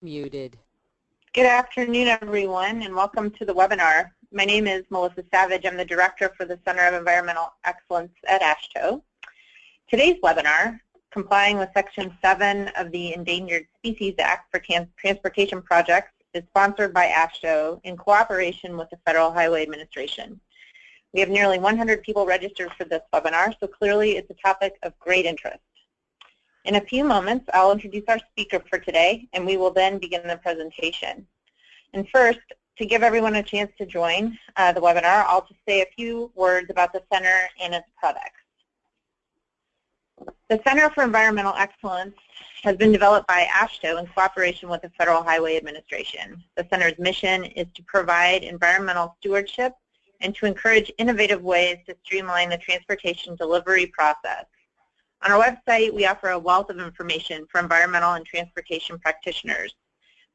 Muted. Good afternoon, everyone, and welcome to the webinar. My name is Melissa Savage. I'm the Director for the Center of Environmental Excellence at AASHTO. Today's webinar, Complying with Section 7 of the Endangered Species Act for Transportation Projects, is sponsored by AASHTO in cooperation with the Federal Highway Administration. We have nearly 100 people registered for this webinar, so clearly it's a topic of great interest. In a few moments, I'll introduce our speaker for today, and we will then begin the presentation. And first, to give everyone a chance to join the webinar, I'll just say a few words about the Center and its products. The Center for Environmental Excellence has been developed by AASHTO in cooperation with the Federal Highway Administration. The Center's mission is to provide environmental stewardship and to encourage innovative ways to streamline the transportation delivery process. On our website, we offer a wealth of information for environmental and transportation practitioners.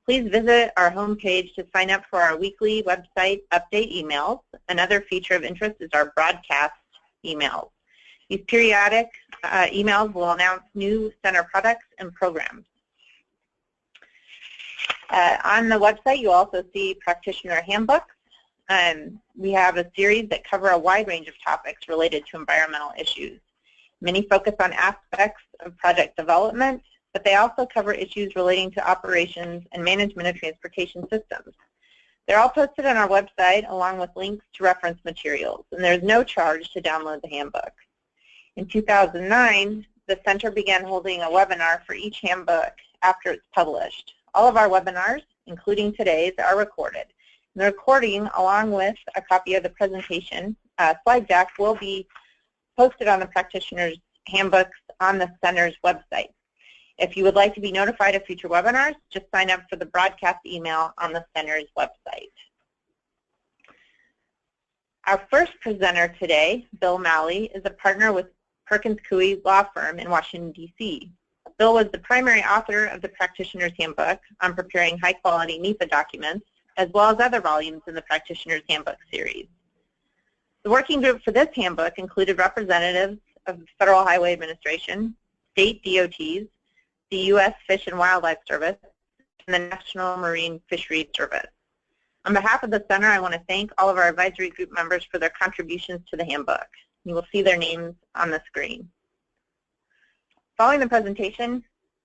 Please visit our homepage to sign up for our weekly website update emails. Another feature of interest is our broadcast emails. These periodic emails will announce new center products and programs. On the website, you'll also see practitioner handbooks. We have a series that cover a wide range of topics related to environmental issues. Many focus on aspects of project development, but they also cover issues relating to operations and management of transportation systems. They're all posted on our website along with links to reference materials, and there's no charge to download the handbook. In 2009, the Center began holding a webinar for each handbook after it's published. All of our webinars, including today's, are recorded. And the recording, along with a copy of the presentation slide deck, will be posted on the practitioner's handbooks on the Center's website. If you would like to be notified of future webinars, just sign up for the broadcast email on the Center's website. Our first presenter today, Bill Malley, is a partner with Perkins Coie Law Firm in Washington, D.C. Bill was the primary author of the Practitioner's Handbook on preparing high-quality NEPA documents, as well as other volumes in the Practitioner's Handbook series. The working group for this handbook included representatives of the Federal Highway Administration, state DOTs, the U.S. Fish and Wildlife Service, and the National Marine Fisheries Service. On behalf of the Center, I want to thank all of our advisory group members for their contributions to the handbook. You will see their names on the screen. Following the presentation,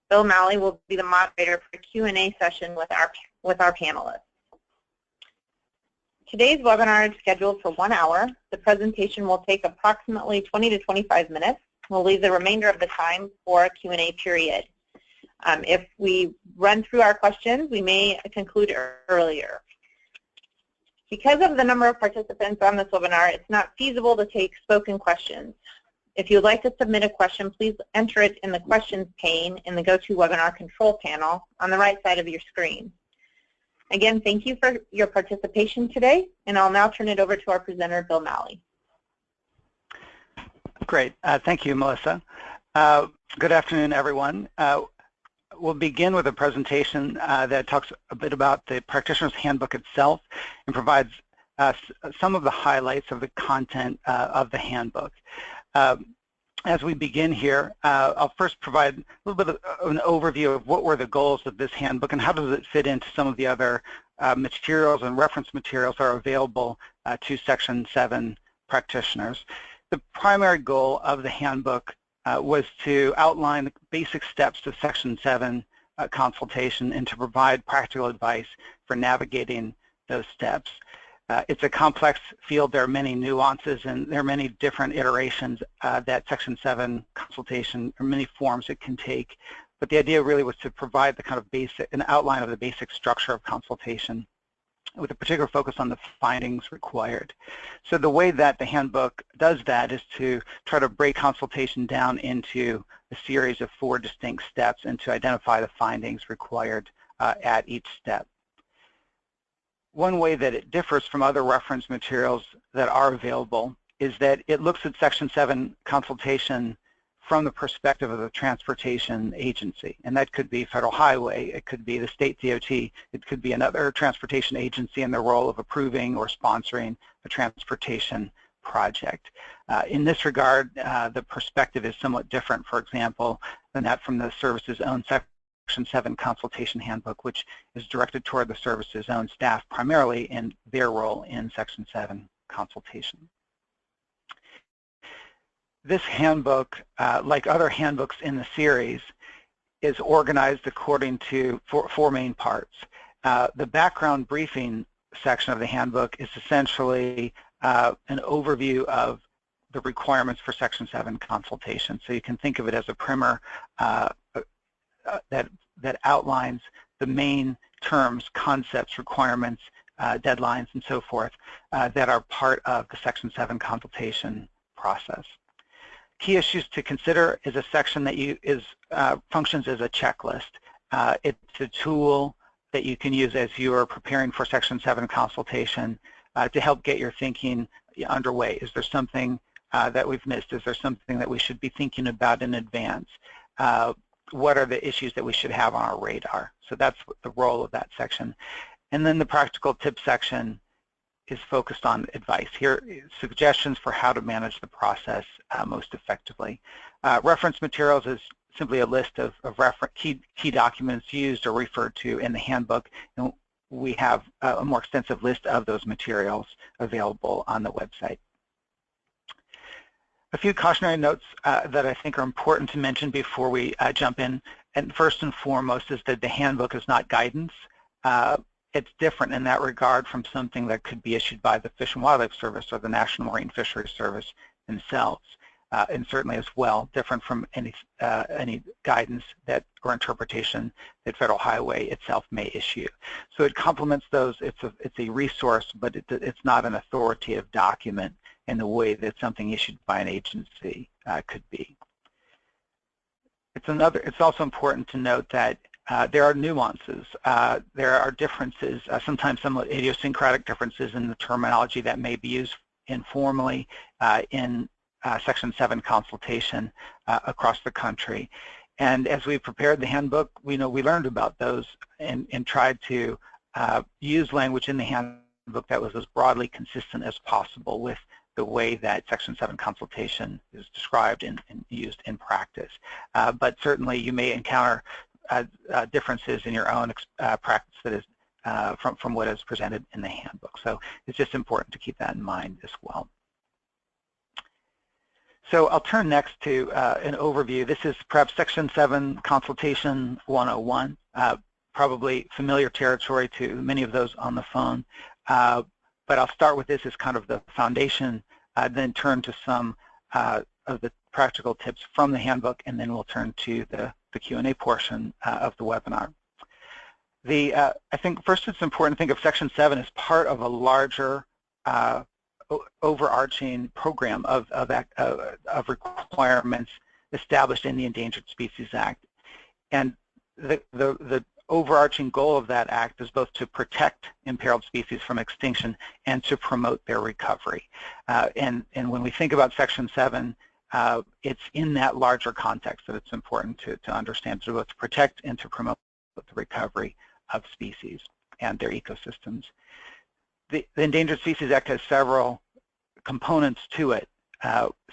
Bill Malley will be the moderator for a Q&A session with our panelists. Today's webinar is scheduled for 1 hour. The presentation will take approximately 20 to 25 minutes. We'll leave the remainder of the time for a Q&A period. If we run through our questions, we may conclude earlier. Because of the number of participants on this webinar, it's not feasible to take spoken questions. If you would like to submit a question, please enter it in the questions pane in the GoToWebinar control panel on the right side of your screen. Again, thank you for your participation today, and I'll now turn it over to our presenter, Bill Malley. Great. Thank you, Melissa. Good afternoon, everyone. We'll begin with a presentation that talks a bit about the Practitioner's Handbook itself and provides some of the highlights of the content of the handbook. As we begin here, I'll first provide a little bit of an overview of what were the goals of this handbook and how does it fit into some of the other materials and reference materials that are available to Section 7 practitioners. The primary goal of the handbook was to outline the basic steps to Section 7 consultation and to provide practical advice for navigating those steps. It's a complex field. There are many nuances and there are many different iterations that Section 7 consultation, or many forms it can take. But the idea really was to provide the kind of an outline of the basic structure of consultation with a particular focus on the findings required. So the way that the handbook does that is to try to break consultation down into a series of 4 distinct steps and to identify the findings required at each step. One way that it differs from other reference materials that are available is that it looks at Section 7 consultation from the perspective of the transportation agency, and that could be Federal Highway, it could be the state DOT, it could be another transportation agency in the role of approving or sponsoring a transportation project. In this regard, the perspective is somewhat different, for example, than that from the service's own Section Section 7 Consultation Handbook, which is directed toward the service's own staff, primarily in their role in Section 7 consultation. This handbook, like other handbooks in the series, is organized according to four main parts. The background briefing section of the handbook is essentially an overview of the requirements for Section 7 consultation. So you can think of it as a primer that outlines the main terms, concepts, requirements, deadlines, and so forth that are part of the Section 7 consultation process. Key issues to consider is a section that functions as a checklist. It's a tool that you can use as you are preparing for Section 7 consultation to help get your thinking underway. Is there something that we've missed? Is there something that we should be thinking about in advance? What are the issues that we should have on our radar? So that's the role of that section. And then the practical tip section is focused on advice. Here, suggestions for how to manage the process most effectively. Reference materials is simply a list of key documents used or referred to in the handbook, and we have a more extensive list of those materials available on the website. A few cautionary notes that I think are important to mention before we jump in, and first and foremost is that the handbook is not guidance. It's different in that regard from something that could be issued by the Fish and Wildlife Service or the National Marine Fisheries Service themselves, and certainly as well different from any guidance that or interpretation that Federal Highway itself may issue. So it complements those. It's a resource, but it's not an authoritative document in the way that something issued by an agency could be. It's also important to note that there are nuances, there are differences, sometimes somewhat idiosyncratic differences in the terminology that may be used informally in Section 7 consultation across the country. And as we prepared the handbook, we learned about those and tried to use language in the handbook that was as broadly consistent as possible with the way that Section 7 consultation is described and used in practice. But certainly you may encounter differences in your own practice that is from what is presented in the handbook. So it's just important to keep that in mind as well. So I'll turn next to an overview. This is perhaps Section 7 Consultation 101, probably familiar territory to many of those on the phone. But I'll start with this as kind of the foundation, then turn to some of the practical tips from the handbook, and then we'll turn to the Q&A portion of the webinar. I think first it's important to think of Section 7 as part of a larger overarching program of requirements established in the Endangered Species Act. And the overarching goal of that act is both to protect imperiled species from extinction and to promote their recovery. And when we think about Section 7, it's in that larger context that it's important to understand, to both protect and to promote the recovery of species and their ecosystems. The Endangered Species Act has several components to it.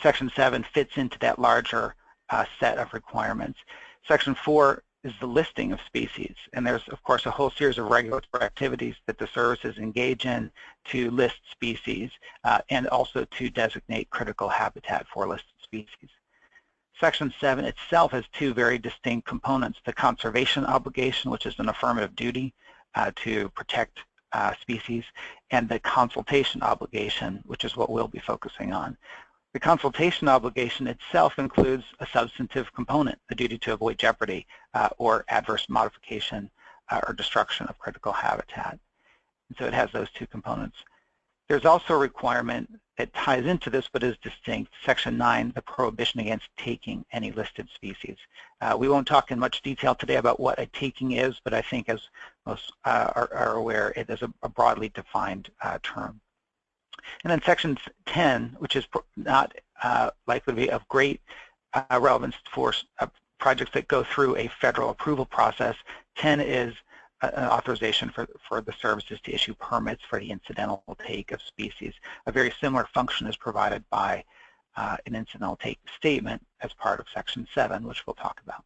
Section 7 fits into that larger set of requirements. Section 4 is the listing of species, and there's of course a whole series of regulatory activities that the services engage in to list species and also to designate critical habitat for listed species. Section 7 itself has two very distinct components: the conservation obligation, which is an affirmative duty to protect species, and the consultation obligation, which is what we'll be focusing on. The consultation obligation itself includes a substantive component, the duty to avoid jeopardy or adverse modification or destruction of critical habitat. And so it has those two components. There's also a requirement that ties into this but is distinct, Section 9, the prohibition against taking any listed species. We won't talk in much detail today about what a taking is, but I think as most are aware, it is a broadly defined term. And then Section 10, which is not likely to be of great relevance for projects that go through a federal approval process. 10 is an authorization for the services to issue permits for the incidental take of species. A very similar function is provided by an incidental take statement as part of Section 7, which we'll talk about.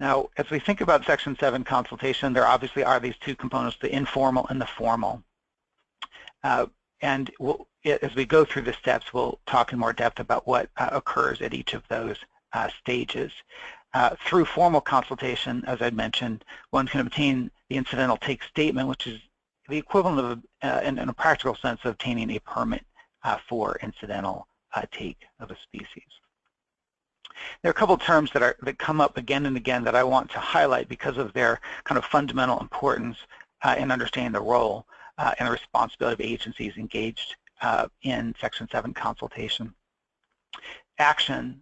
Now, as we think about Section 7 consultation, there obviously are these two components, the informal and the formal. And as we go through the steps, we'll talk in more depth about what occurs at each of those stages. Through formal consultation, as I mentioned, one can obtain the incidental take statement, which is the equivalent of, in a practical sense, of obtaining a permit for incidental take of a species. There are a couple of terms that come up again and again that I want to highlight because of their kind of fundamental importance in understanding the role and the responsibility of agencies engaged in Section 7 consultation. Action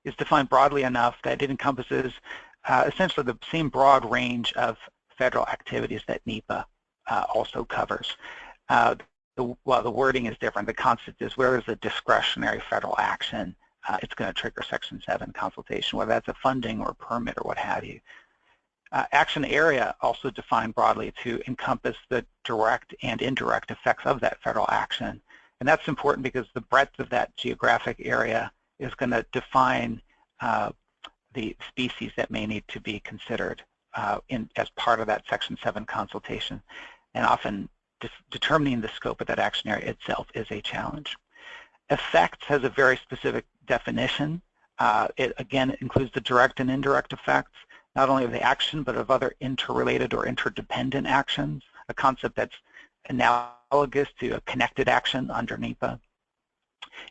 is defined broadly enough that it encompasses essentially the same broad range of federal activities that NEPA also covers. While the wording is different, the concept is where is a discretionary federal action, it's going to trigger Section 7 consultation, whether that's a funding or a permit or what have you. Action area also defined broadly to encompass the direct and indirect effects of that federal action. And that's important because the breadth of that geographic area is going to define the species that may need to be considered as part of that Section 7 consultation. And often determining the scope of that action area itself is a challenge. Effects has a very specific definition. It again includes the direct and indirect effects, not only of the action, but of other interrelated or interdependent actions, a concept that's analogous to a connected action under NEPA.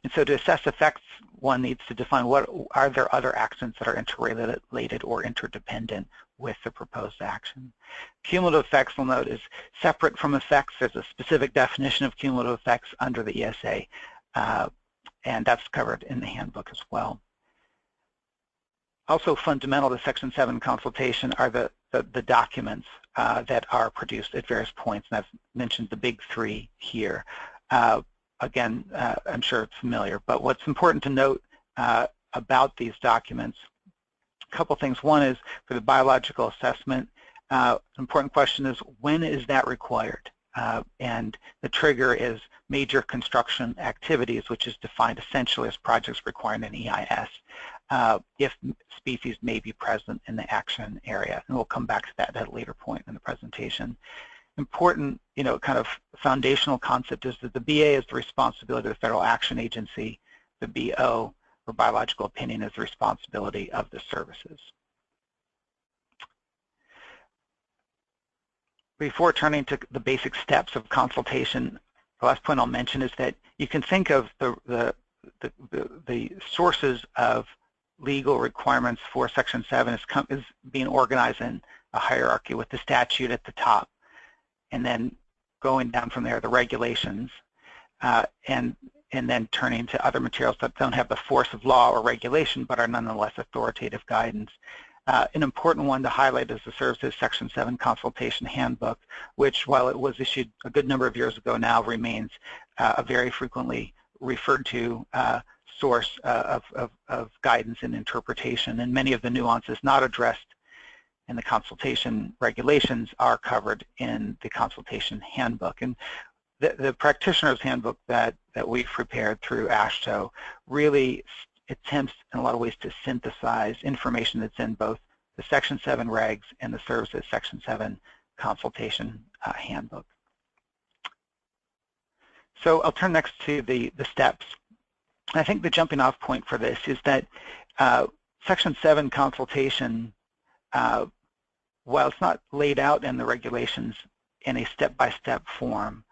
And so to assess effects, one needs to define what are there other actions that are interrelated or interdependent with the proposed action. Cumulative effects, we'll note, is separate from effects. There's a specific definition of cumulative effects under the ESA, and that's covered in the handbook as well. Also fundamental to Section 7 consultation are the documents that are produced at various points, and I've mentioned the big three here. Again, I'm sure it's familiar, but what's important to note about these documents, a couple things. One is for the biological assessment, an important question is when is that required? And the trigger is major construction activities, which is defined essentially as projects requiring an EIS, if species may be present in the action area. And we'll come back to that at a later point in the presentation. Important, kind of foundational concept is that the BA is the responsibility of the Federal Action Agency. The BO, or biological opinion, is the responsibility of the services. Before turning to the basic steps of consultation, the last point I'll mention is that you can think of the sources of legal requirements for Section 7 is being organized in a hierarchy with the statute at the top, and then going down from there, the regulations, and then turning to other materials that don't have the force of law or regulation, but are nonetheless authoritative guidance. An important one to highlight is the Services Section 7 Consultation Handbook, which, while it was issued a good number of years ago now, remains a very frequently referred to source of guidance and interpretation, and many of the nuances not addressed in the consultation regulations are covered in the consultation handbook. And the practitioner's handbook that we've prepared through AASHTO really attempts in a lot of ways to synthesize information that's in both the Section 7 regs and the Services Section 7 consultation handbook. So I'll turn next to the steps. I think the jumping off point for this is that Section 7 consultation, while it's not laid out in the regulations in a step-by-step form,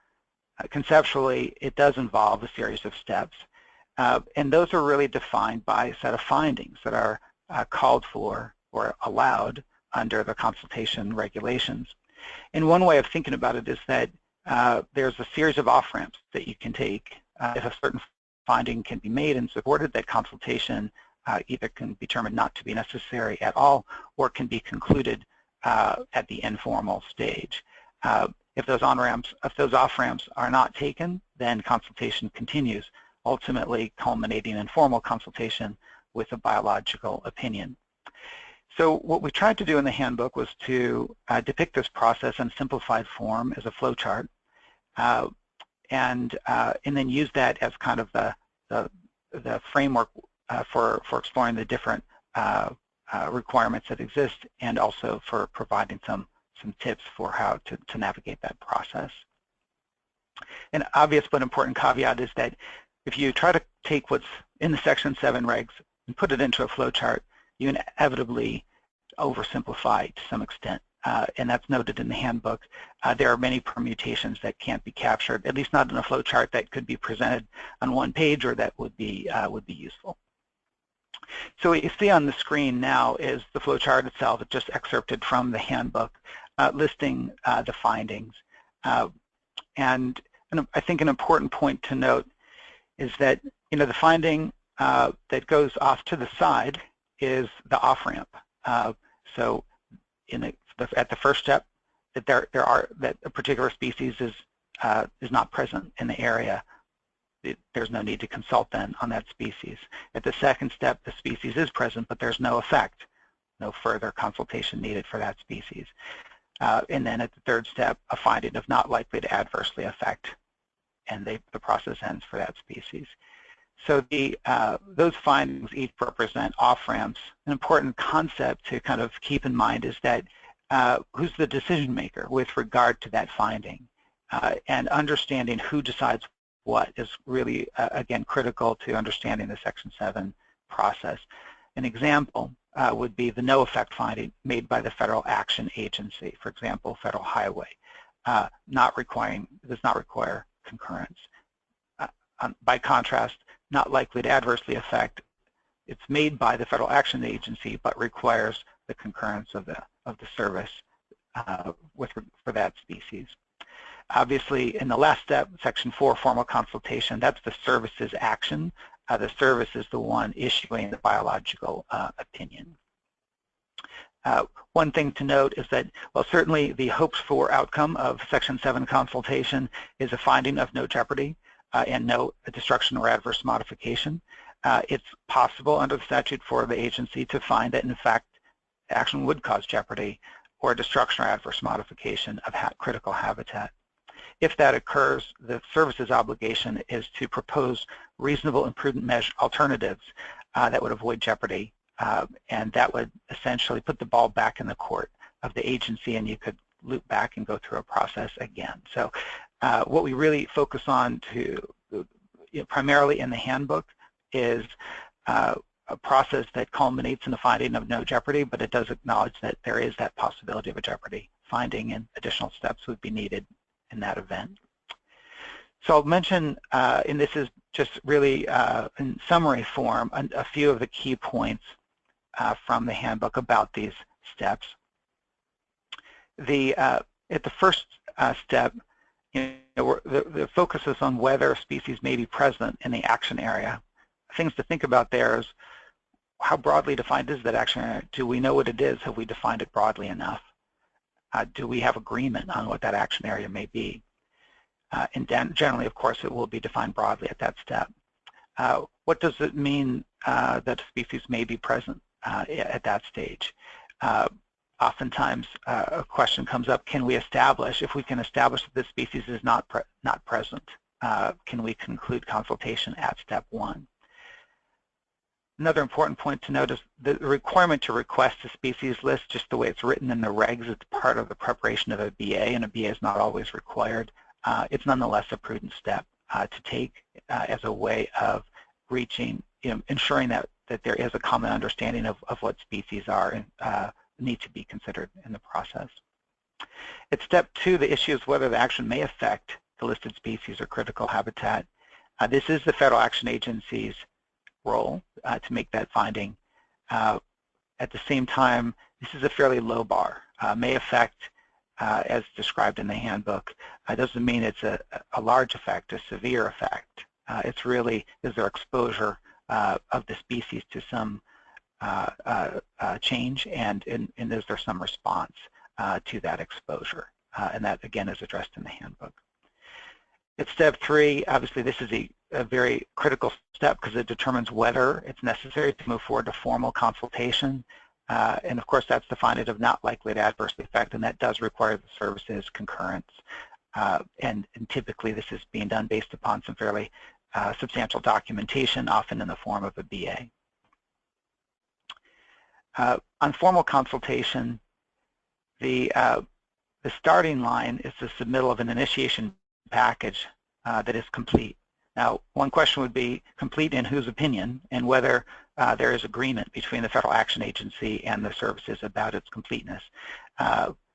conceptually it does involve a series of steps. And those are really defined by a set of findings that are called for or allowed under the consultation regulations. And one way of thinking about it is that there's a series of off-ramps that you can take. If a certain finding can be made and supported, that consultation either can be determined not to be necessary at all or can be concluded at the informal stage. If those off-ramps are not taken, then consultation continues, ultimately culminating in formal consultation with a biological opinion. So what we tried to do in the handbook was to depict this process in simplified form as a flowchart, and then use that as kind of the framework for exploring the different requirements that exist, and also for providing some tips for how to navigate that process. An obvious but important caveat is that if you try to take what's in the Section 7 regs and put it into a flowchart, you inevitably oversimplify to some extent, and that's noted in the handbook. There are many permutations that can't be captured, at least not in a flowchart that could be presented on one page or that would be useful. So what you see on the screen now is the flowchart itself. It's just excerpted from the handbook, listing the findings. And I think an important point to note is that the finding that goes off to the side is the off-ramp. So at the first step, that a particular species is not present in the area. There's no need to consult then on that species. At the second step, the species is present, but there's no effect, no further consultation needed for that species. And then at the third step, a finding of not likely to adversely affect, and the process ends for that species. So those findings each represent off-ramps. An important concept to kind of keep in mind is that who's the decision maker with regard to that finding, and understanding who decides what is really, again, critical to understanding the Section 7 process. An example would be the no effect finding made by the Federal Action Agency, for example, Federal Highway, does not require concurrence. By contrast, not likely to adversely affect, it's made by the Federal Action Agency but requires the concurrence of the service for that species. Obviously, in the last step, Section 4, formal consultation, that's the service's action. The service is the one issuing the biological opinion. One thing to note is that, well, certainly the hoped for outcome of Section 7 consultation is a finding of no jeopardy and no destruction or adverse modification. It's possible under the statute for the agency to find that, in fact, action would cause jeopardy or destruction or adverse modification of critical habitat. If that occurs, the service's obligation is to propose reasonable and prudent alternatives that would avoid jeopardy, and that would essentially put the ball back in the court of the agency, and you could loop back and go through a process again. So what we really focus on primarily in the handbook is a process that culminates in the finding of no jeopardy, but it does acknowledge that there is that possibility of a jeopardy finding, and additional steps would be needed in that event. So I'll mention, and this is just really in summary form, a few of the key points from the handbook about these steps. At the first step, the focus is on whether a species may be present in the action area. Things to think about there is, how broadly defined is that action area? Do we know what it is? Have we defined it broadly enough? Do we have agreement on what that action area may be? And generally, of course, it will be defined broadly at that step. What does it mean that a species may be present at that stage? Oftentimes, a question comes up, can we establish, if we can establish that this species is not present, can we conclude consultation at step 1? Another important point to note is the requirement to request a species list, just the way it's written in the regs, it's part of the preparation of a BA, and a BA is not always required. It's nonetheless a prudent step to take as a way of reaching, ensuring that there is a common understanding of what species are and need to be considered in the process. At step 2, the issue is whether the action may affect the listed species or critical habitat. This is the Federal Action Agency's role to make that finding. At the same time, this is a fairly low bar. May affect, as described in the handbook, doesn't mean it's a large effect, a severe effect. It's really, is there exposure of the species to some change, and is there some response to that exposure? And that, again, is addressed in the handbook. At step 3, obviously this is a very critical step because it determines whether it's necessary to move forward to formal consultation. And of course, that's defined as not likely to adversely affect, and that does require the service's concurrence. And typically this is being done based upon some fairly substantial documentation, often in the form of a BA. On formal consultation, the starting line is the submittal of an initiation package that is complete. Now, one question would be complete in whose opinion, and whether there is agreement between the Federal Action Agency and the services about its completeness.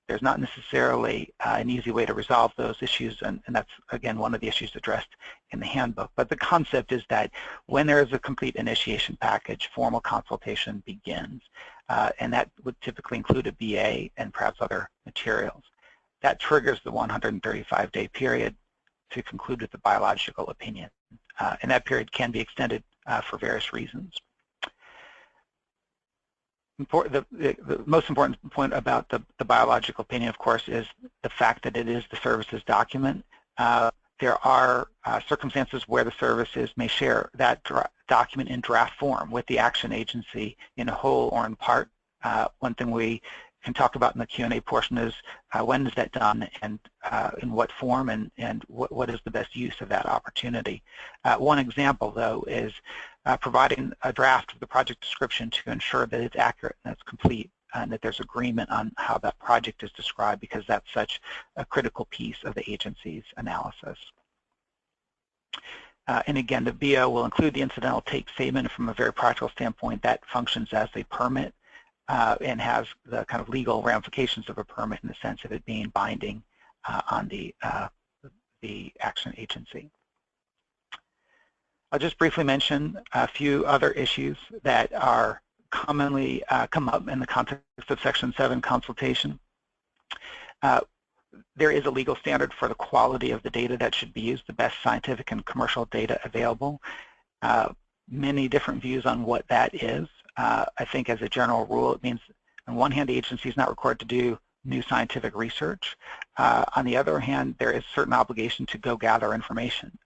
There's not necessarily an easy way to resolve those issues, and that's, again, one of the issues addressed in the handbook. But the concept is that when there is a complete initiation package, formal consultation begins, and that would typically include a BA and perhaps other materials. That triggers the 135-day period to conclude with the biological opinion, and that period can be extended for various reasons. The most important point about the biological opinion, of course, is the fact that it is the services document. There are circumstances where the services may share that document in draft form with the action agency in whole or in part. One thing we can talk about in the Q&A portion is when is that done, and in what form, and what is the best use of that opportunity. One example, though, is providing a draft of the project description to ensure that it's accurate and it's complete, and that there's agreement on how that project is described, because that's such a critical piece of the agency's analysis. And again, the BO will include the incidental take statement. From a very practical standpoint, that functions as a permit and has the kind of legal ramifications of a permit in the sense of it being binding on the action agency. I'll just briefly mention a few other issues that are commonly come up in the context of Section 7 consultation. There is a legal standard for the quality of the data that should be used, the best scientific and commercial data available. Many different views on what that is. I think as a general rule, it means on one hand, the agency is not required to do new scientific research. On the other hand, there is certain obligation to go gather information,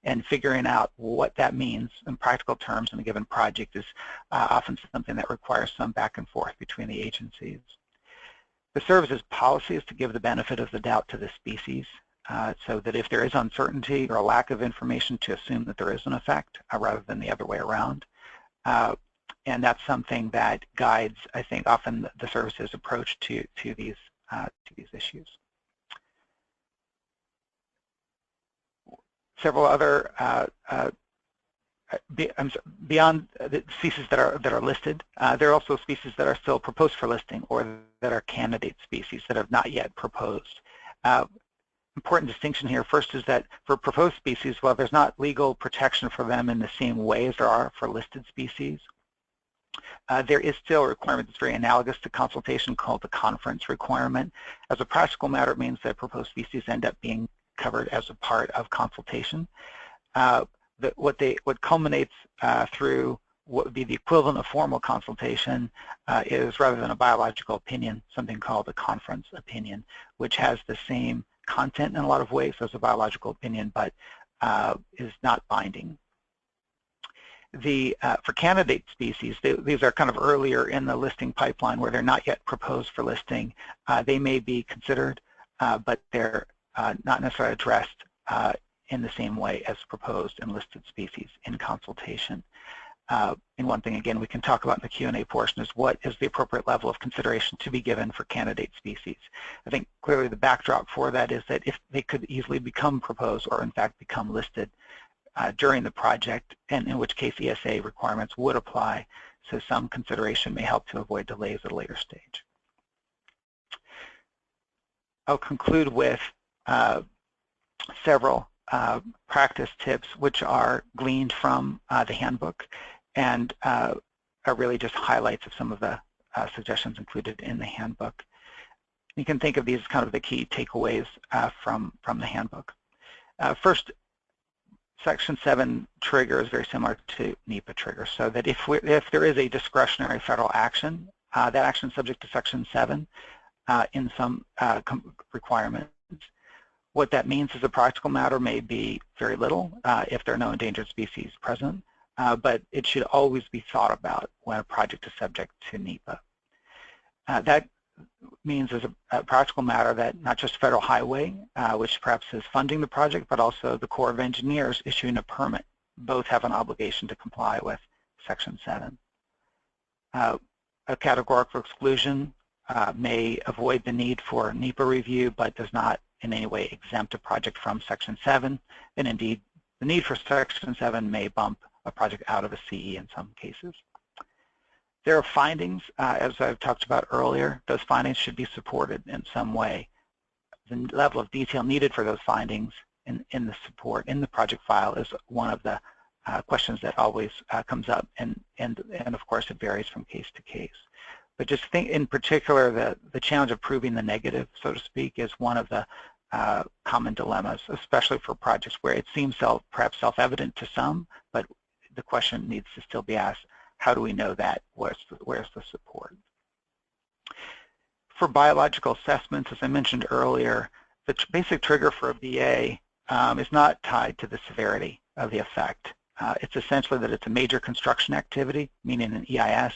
and figuring out what that means in practical terms in a given project is often something that requires some back and forth between the agencies. The service's policy is to give the benefit of the doubt to the species, so that if there is uncertainty or a lack of information, to assume that there is an effect rather than the other way around. And that's something that guides, I think, often the service's approach to these issues. Several other beyond the species that are listed, there are also species that are still proposed for listing, or that are candidate species that have not yet proposed. Important distinction here first is that for proposed species, while there's not legal protection for them in the same way as there are for listed species, there is still a requirement that's very analogous to consultation called the conference requirement. As a practical matter, it means that proposed species end up being covered as a part of consultation. What culminates through what would be the equivalent of formal consultation is, rather than a biological opinion, something called a conference opinion, which has the same content in a lot of ways as a biological opinion, but is not binding. For candidate species, these are kind of earlier in the listing pipeline where they're not yet proposed for listing. They may be considered, but they're not necessarily addressed in the same way as proposed and listed species in consultation. And one thing, again, we can talk about in the Q&A portion is what is the appropriate level of consideration to be given for candidate species. I think clearly the backdrop for that is that if they could easily become proposed or in fact become listed during the project, and in which case ESA requirements would apply, so some consideration may help to avoid delays at a later stage. I'll conclude with several practice tips which are gleaned from the handbook, and are really just highlights of some of the suggestions included in the handbook. You can think of these as kind of the key takeaways from the handbook. First, Section 7 trigger is very similar to NEPA trigger, so that if there is a discretionary federal action, that action is subject to Section 7 in some requirements. What that means as a practical matter may be very little if there are no endangered species present, but it should always be thought about when a project is subject to NEPA. That means as a practical matter that not just Federal Highway, which perhaps is funding the project, but also the Corps of Engineers issuing a permit, both have an obligation to comply with Section 7. a categorical exclusion may avoid the need for NEPA review, but does not in any way exempt a project from Section 7, and indeed the need for Section 7 may bump a project out of a CE in some cases. There are findings, as I've talked about earlier. Those findings should be supported in some way. The level of detail needed for those findings in the support in the project file is one of the questions that always comes up, and of course it varies from case to case. But just think in particular the challenge of proving the negative, so to speak, is one of the common dilemmas, especially for projects where it seems perhaps self-evident to some, but the question needs to still be asked, how do we know that? Where's the support? For biological assessments, as I mentioned earlier, the basic trigger for a BA is not tied to the severity of the effect. It's essentially that it's a major construction activity, meaning an EIS,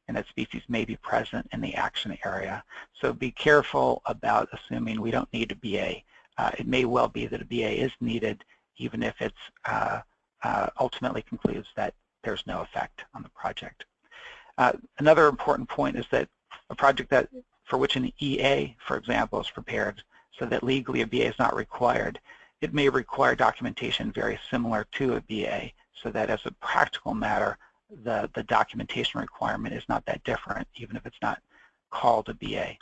and that species may be present in the action area. So be careful about assuming we don't need a BA. It may well be that a BA is needed, even if it's ultimately concludes that there's no effect on the project. Another important point is that a project for which an EA, for example, is prepared so that legally a BA is not required, it may require documentation very similar to a BA, so that as a practical matter, the documentation requirement is not that different, even if it's not called a BA.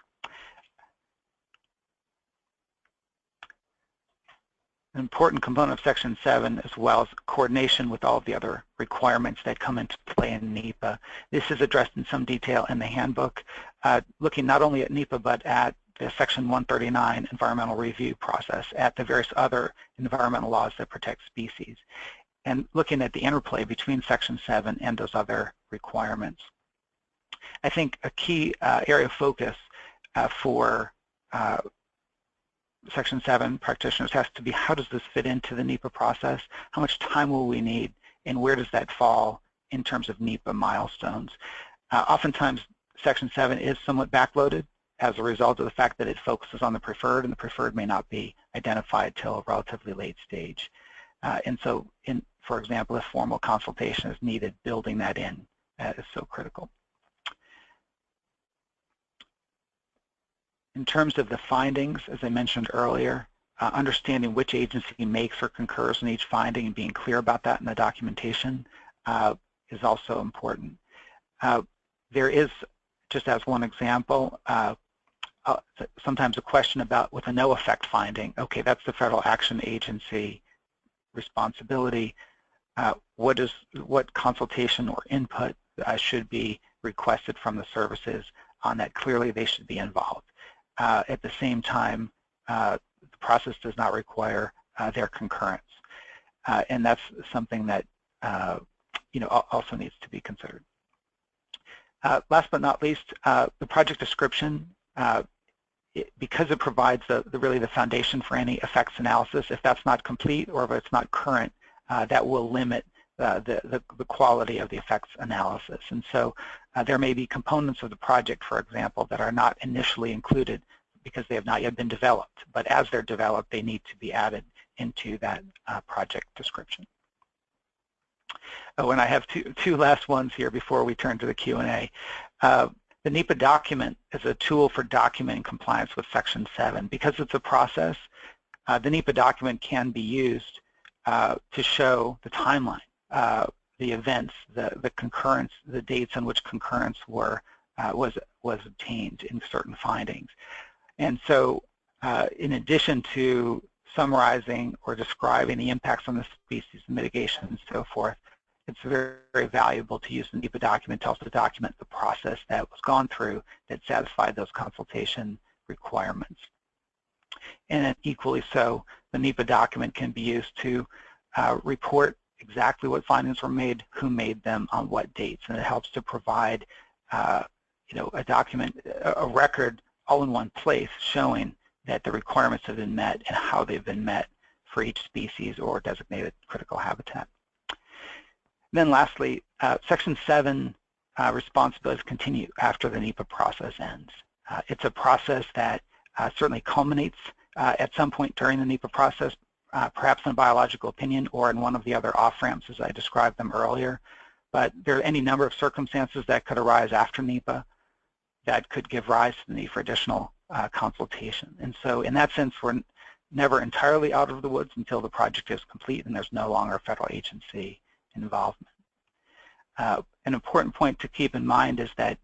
An important component of Section 7, as well as coordination with all of the other requirements that come into play in NEPA. This is addressed in some detail in the handbook, looking not only at NEPA but at the Section 139 environmental review process, at the various other environmental laws that protect species, and looking at the interplay between Section 7 and those other requirements. I think a key area of focus for Section 7 practitioners has to be, how does this fit into the NEPA process? How much time will we need, and where does that fall in terms of NEPA milestones? Oftentimes, Section 7 is somewhat backloaded as a result of the fact that it focuses on the preferred, and the preferred may not be identified till a relatively late stage. And so, for example, if formal consultation is needed, building that in is so critical. In terms of the findings, as I mentioned earlier, understanding which agency makes or concurs in each finding and being clear about that in the documentation is also important. There is, just as one example, sometimes a question about with a no effect finding. Okay, that's the federal action agency responsibility. What consultation or input should be requested from the services on that? Clearly, they should be involved. At the same time, the process does not require their concurrence, and that's something that also needs to be considered. Last but not least, the project description, because it provides really the foundation for any effects analysis. If that's not complete or if it's not current, that will limit the quality of the effects analysis. And so there may be components of the project, for example, that are not initially included because they have not yet been developed. But as they're developed, they need to be added into that project description. Oh, and I have two last ones here before we turn to the Q&A. The NEPA document is a tool for documenting compliance with Section 7. Because it's a process, the NEPA document can be used to show the timeline, the events, the concurrence, the dates on which concurrence was obtained in certain findings. And so in addition to summarizing or describing the impacts on the species, mitigation, and so forth, it's very, very valuable to use the NEPA document to also document the process that was gone through that satisfied those consultation requirements. And equally so, the NEPA document can be used to report exactly what findings were made, who made them, on what dates, and it helps to provide a document, a record all in one place showing that the requirements have been met and how they've been met for each species or designated critical habitat. Then lastly, Section 7 responsibilities continue after the NEPA process ends. It's a process that certainly culminates at some point during the NEPA process, perhaps in a biological opinion or in one of the other off-ramps as I described them earlier. But there are any number of circumstances that could arise after NEPA. that could give rise to the need for additional consultation. And so in that sense, we're never entirely out of the woods until the project is complete and there's no longer federal agency involvement. An important point to keep in mind is that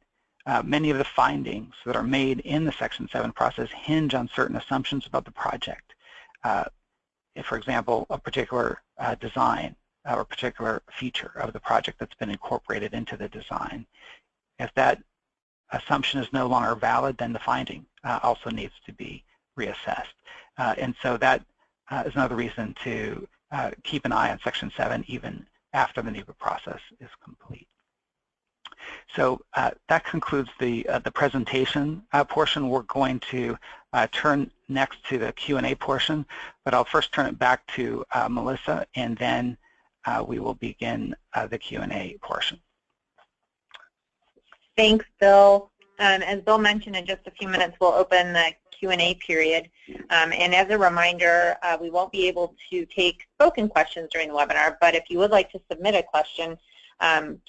many of the findings that are made in the Section 7 process hinge on certain assumptions about the project. If, for example, a particular design or a particular feature of the project that's been incorporated into the design. If that assumption is no longer valid, then the finding also needs to be reassessed. And so that is another reason to keep an eye on Section 7 even after the NEPA process is complete. So that concludes the presentation portion. We're going to turn next to the Q&A portion, but I'll first turn it back to Melissa, and then we will begin the Q&A portion. Thanks, Bill. As Bill mentioned, in just a few minutes, we'll open the Q&A period. And as a reminder, we won't be able to take spoken questions during the webinar, but if you would like to submit a question,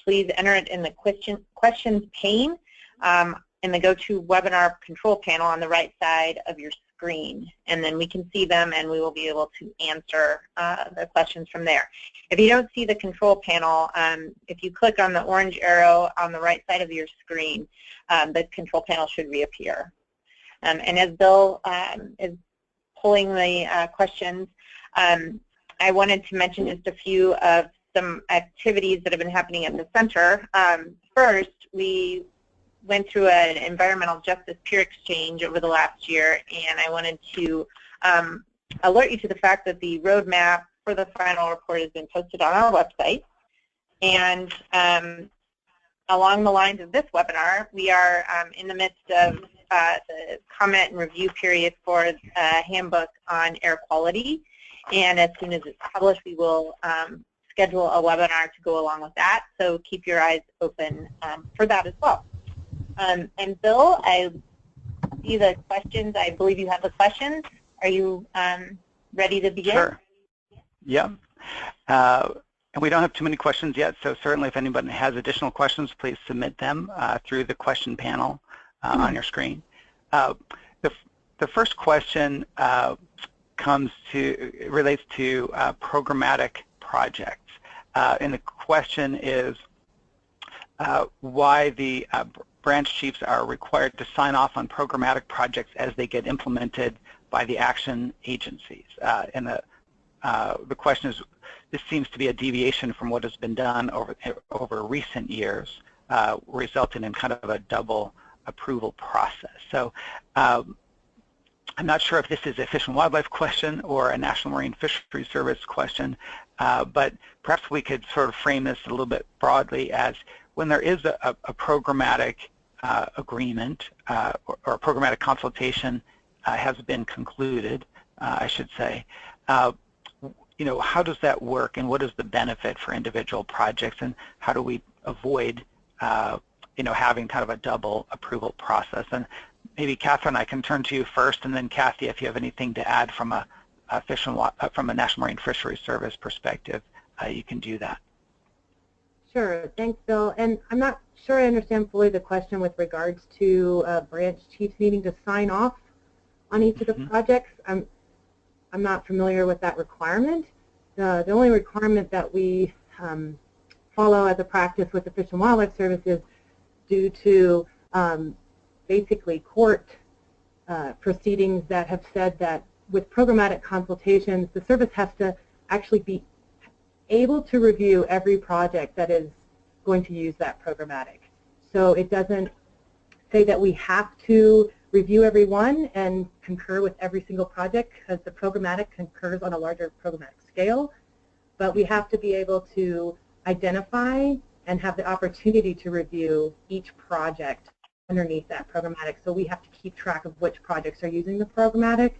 please enter it in the questions pane in the GoToWebinar control panel on the right side of your screen. And then we can see them and we will be able to answer the questions from there. If you don't see the control panel, if you click on the orange arrow on the right side of your screen, the control panel should reappear. And as Bill is pulling the questions, I wanted to mention just a few of some activities that have been happening at the center. First, we went through an environmental justice peer exchange over the last year, and I wanted to alert you to the fact that the roadmap for the final report has been posted on our website. And along the lines of this webinar, we are in the midst of the comment and review period for the handbook on air quality. And as soon as it's published, we will schedule a webinar to go along with that. So keep your eyes open for that as well. And Bill, I see the questions. I believe you have the questions. Are you ready to begin? Sure. Yeah. And we don't have too many questions yet, so certainly if anybody has additional questions, please submit them through the question panel on your screen. The first question relates to programmatic projects. And the question is why the branch chiefs are required to sign off on programmatic projects as they get implemented by the action agencies. And the question is, this seems to be a deviation from what has been done over recent years, resulting in kind of a double approval process. So I'm not sure if this is a Fish and Wildlife question or a National Marine Fisheries Service question, but perhaps we could sort of frame this a little bit broadly as when there is a programmatic agreement or a programmatic consultation has been concluded, I should say, how does that work and what is the benefit for individual projects, and how do we avoid having kind of a double approval process? And maybe Catherine, I can turn to you first, and then Kathy, if you have anything to add from a National Marine Fisheries Service perspective, you can do that. Sure, thanks, Bill. And I'm not sure I understand fully the question with regards to branch chiefs needing to sign off on each of the projects. I'm not familiar with that requirement. The only requirement that we follow as a practice with the Fish and Wildlife Service is due to basically court proceedings that have said that with programmatic consultations, the service has to actually be able to review every project that is going to use that programmatic. So it doesn't say that we have to review every one and concur with every single project, because the programmatic concurs on a larger programmatic scale, but we have to be able to identify and have the opportunity to review each project underneath that programmatic. So we have to keep track of which projects are using the programmatic.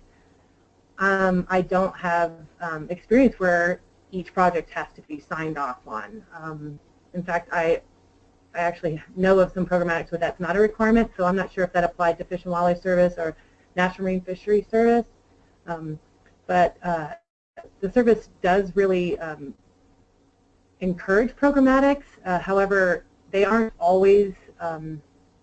I don't have experience where each project has to be signed off on. In fact, I actually know of some programmatics where that's not a requirement, so I'm not sure if that applied to Fish and Wildlife Service or National Marine Fisheries Service. But the service does really encourage programmatics. However, they aren't always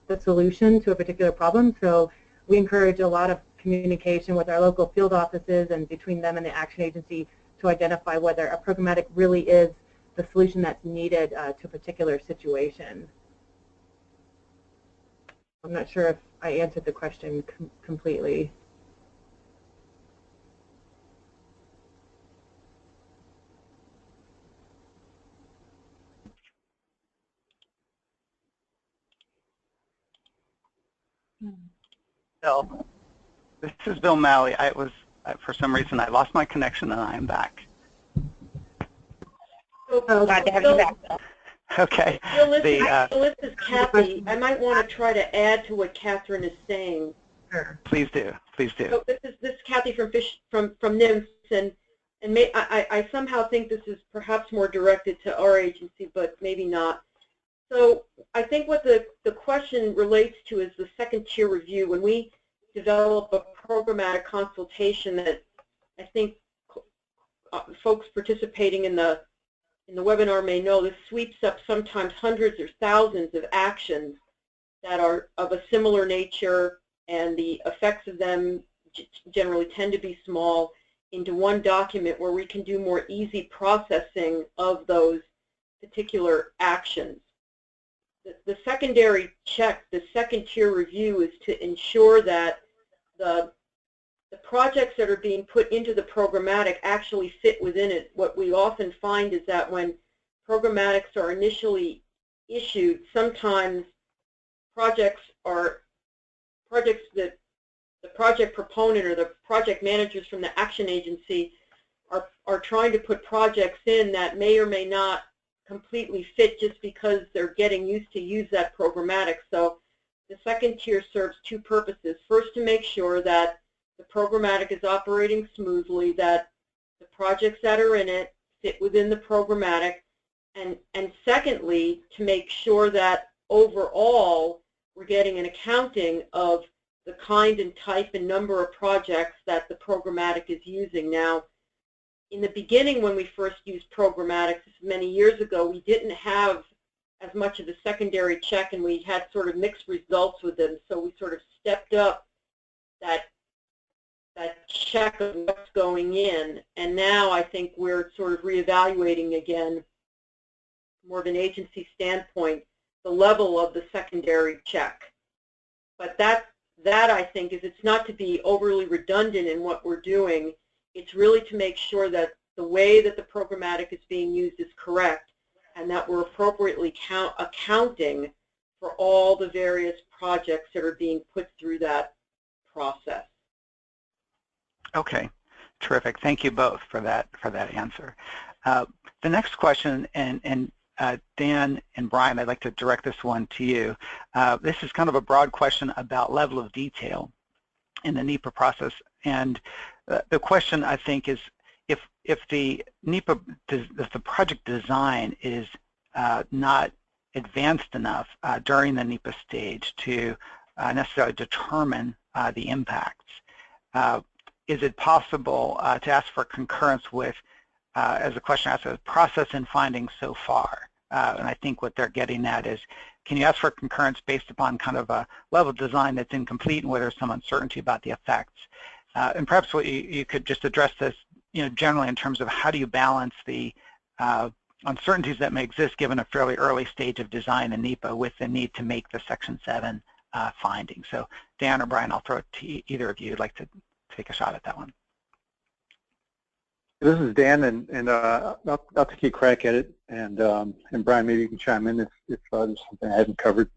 the solution to a particular problem. So we encourage a lot of communication with our local field offices and between them and the action agency to identify whether a programmatic really is the solution that's needed to a particular situation. I'm not sure if I answered the question completely. Bill, this is Bill Malley. For some reason, I lost my connection and I am back. Glad to have you back, Bill. Okay. Bill, this is Kathy. I might want to try to add to what Catherine is saying. Sure. Please do. Please do. So this is Kathy from NIMS, and I somehow think this is perhaps more directed to our agency, but maybe not. So I think what the question relates to is the second tier review. When we develop a programmatic consultation that I think folks participating in the webinar may know, this sweeps up sometimes hundreds or thousands of actions that are of a similar nature, and the effects of them generally tend to be small, into one document where we can do more easy processing of those particular actions. The secondary check, the second tier review, is to ensure that the projects that are being put into the programmatic actually fit within it. What we often find is that when programmatics are initially issued, sometimes projects that the project proponent or the project managers from the action agency are trying to put projects in that may or may not completely fit just because they're getting used to use that programmatic. So the second tier serves two purposes. First, to make sure that the programmatic is operating smoothly, that the projects that are in it fit within the programmatic, and secondly, to make sure that overall we're getting an accounting of the kind and type and number of projects that the programmatic is using. Now, in the beginning, when we first used programmatic many years ago, we didn't have as much of the secondary check, and we had sort of mixed results with them. So we sort of stepped up that check of what's going in, and now I think we're sort of reevaluating again, more of an agency standpoint, the level of the secondary check. But that I think is, it's not to be overly redundant in what we're doing. It's really to make sure that the way that the programmatic is being used is correct, and that we're appropriately accounting for all the various projects that are being put through that process. Okay, terrific. Thank you both for that answer. The next question, and Dan and Brian, I'd like to direct this one to you. This is kind of a broad question about level of detail in the NEPA process, and the question, I think, is if the NEPA, if the project design is not advanced enough during the NEPA stage to necessarily determine the impacts, is it possible to ask for concurrence with, as the question asks, process and findings so far? And I think what they're getting at is, can you ask for concurrence based upon kind of a level of design that's incomplete and where there's some uncertainty about the effects? And perhaps what you could just address this, generally in terms of how do you balance the uncertainties that may exist given a fairly early stage of design in NEPA with the need to make the Section 7 findings. So Dan or Brian, I'll throw it to either of you who'd like to take a shot at that one. This is Dan, and I'll take a crack at it, and Brian, maybe you can chime in if there's something I haven't covered.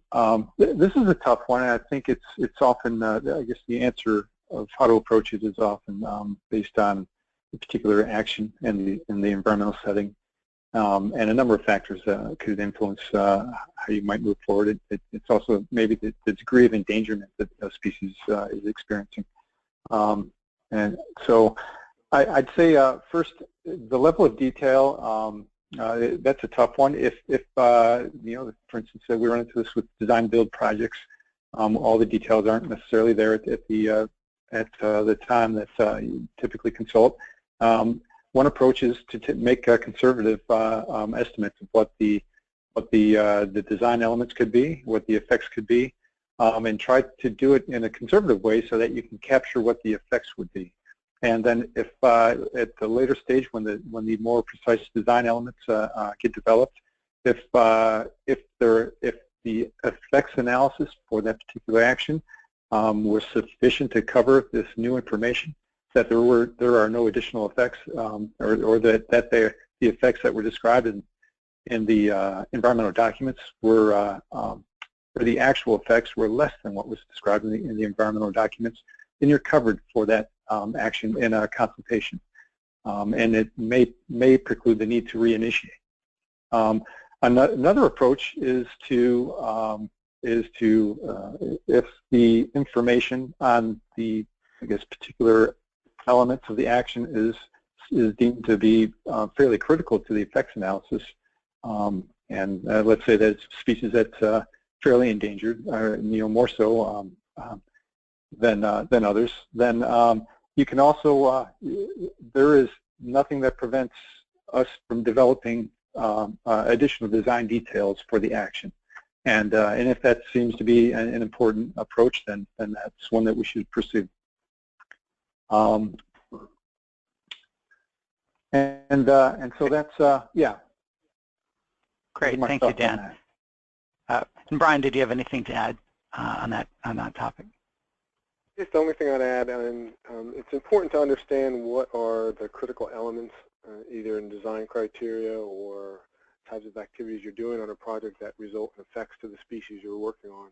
This is a tough one, and I think it's often, I guess the answer of how to approach it is often based on the particular action and the environmental setting, and a number of factors could influence how you might move forward. It's also maybe the degree of endangerment that a species is experiencing. And so I'd say first, the level of detail, that's a tough one. If for instance, we run into this with design build projects, all the details aren't necessarily there at the time that you typically consult. One approach is to make conservative estimates of what the design elements could be, what the effects could be, and try to do it in a conservative way so that you can capture what the effects would be. And then if at the later stage when the more precise design elements get developed, if the effects analysis for that particular action was sufficient to cover this new information, that there are no additional effects, or that the effects that were described in the environmental documents were or the actual effects were less than what was described in the environmental documents, then you're covered for that action in a consultation, and it may preclude the need to reinitiate. Another approach is to if the information on the, I guess, particular elements of the action is deemed to be fairly critical to the effects analysis, and let's say that it's a species that's fairly endangered, or more so than others, then you can also there is nothing that prevents us from developing additional design details for the action, and if that seems to be an important approach, then that's one that we should pursue. And so that's yeah. Great, thank you, Dan. And Brian, did you have anything to add on that topic? Just the only thing I'd add, and it's important to understand what are the critical elements, either in design criteria or types of activities you're doing on a project that result in effects to the species you're working on.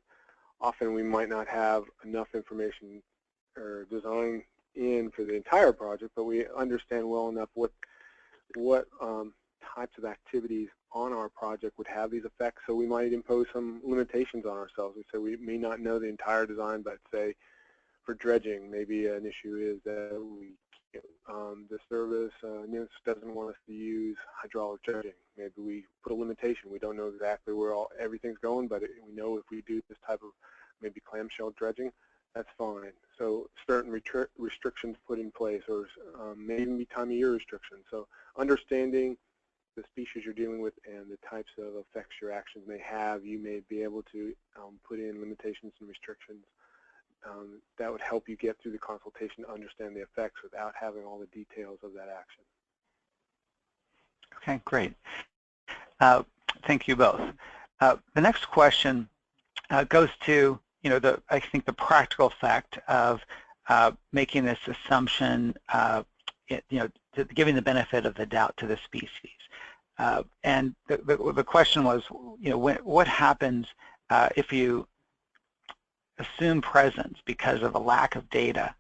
Often we might not have enough information or design in for the entire project, but we understand well enough what types of activities on our project would have these effects, so we might impose some limitations on ourselves. We say we may not know the entire design, but say for dredging, maybe an issue is that the service NIMS doesn't want us to use hydraulic dredging. Maybe we put a limitation. We don't know exactly where everything's going, but we know if we do this type of maybe clamshell dredging, that's fine. So certain restrictions put in place, or maybe time of year restrictions. So understanding the species you're dealing with and the types of effects your actions may have, you may be able to put in limitations and restrictions that would help you get through the consultation to understand the effects without having all the details of that action. Okay, great. Thank you both. The next question goes to I think the practical effect of making this assumption, giving the benefit of the doubt to the species. And the question was, what happens if you assume presence because of a lack of data?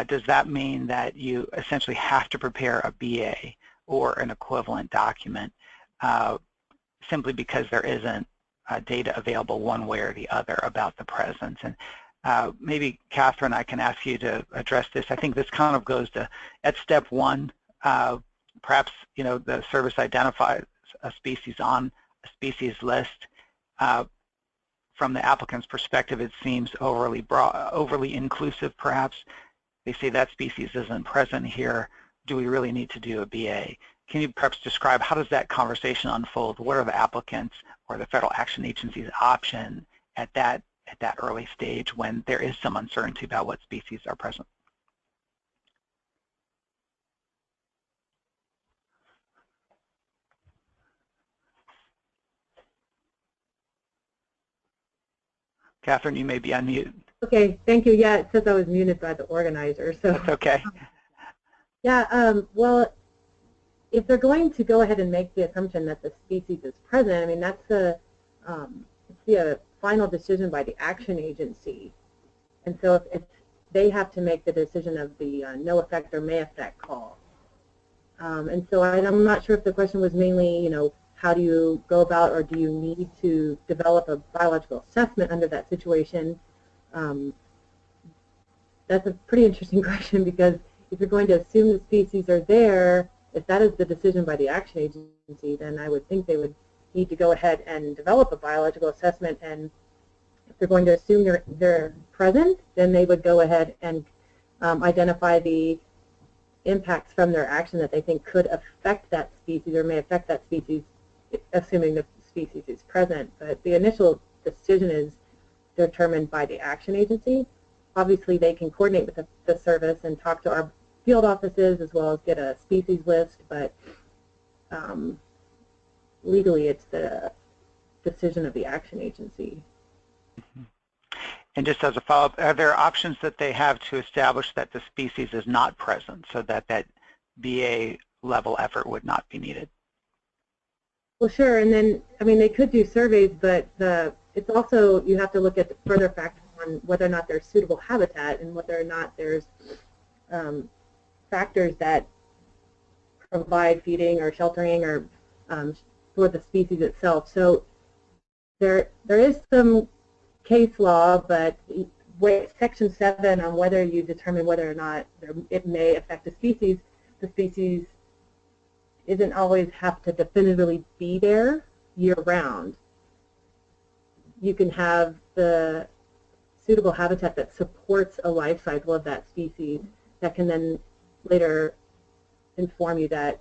Does that mean that you essentially have to prepare a BA or an equivalent document simply because there isn't data available one way or the other about the presence? And maybe Catherine, I can ask you to address this. I think this kind of goes to, at step one, perhaps the service identifies a species on a species list. From the applicant's perspective, it seems overly broad, overly inclusive perhaps. They say that species isn't present here. Do we really need to do a BA? Can you perhaps describe how does that conversation unfold? What are the applicants or the Federal Action Agency's option at that early stage when there is some uncertainty about what species are present? Catherine, you may be on mute. Okay, thank you. Yeah, it says I was muted by the organizer, so. That's okay. Yeah, well, if they're going to go ahead and make the assumption that the species is present, I mean, that's the final decision by the action agency. And so if they have to make the decision of the no effect or may affect call. And so I'm not sure if the question was mainly, how do you go about, or do you need to develop a biological assessment under that situation? That's a pretty interesting question, because if you're going to assume the species are there, if that is the decision by the action agency, then I would think they would need to go ahead and develop a biological assessment. And if they're going to assume they're present, then they would go ahead and identify the impacts from their action that they think could affect that species or may affect that species, assuming the species is present. But the initial decision is determined by the action agency. Obviously, they can coordinate with the service and talk to our field offices as well as get a species list, but legally it's the decision of the action agency. And just as a follow-up, are there options that they have to establish that the species is not present so that that BA level effort would not be needed? Well, sure, and then, I mean, they could do surveys, but it's also, you have to look at the further factors on whether or not there's suitable habitat and whether or not there's factors that provide feeding or sheltering or for the species itself. So there is some case law, but Section 7 on whether you determine whether or not it may affect the species isn't always have to definitively be there year-round. You can have the suitable habitat that supports a life cycle of that species that can then later inform you that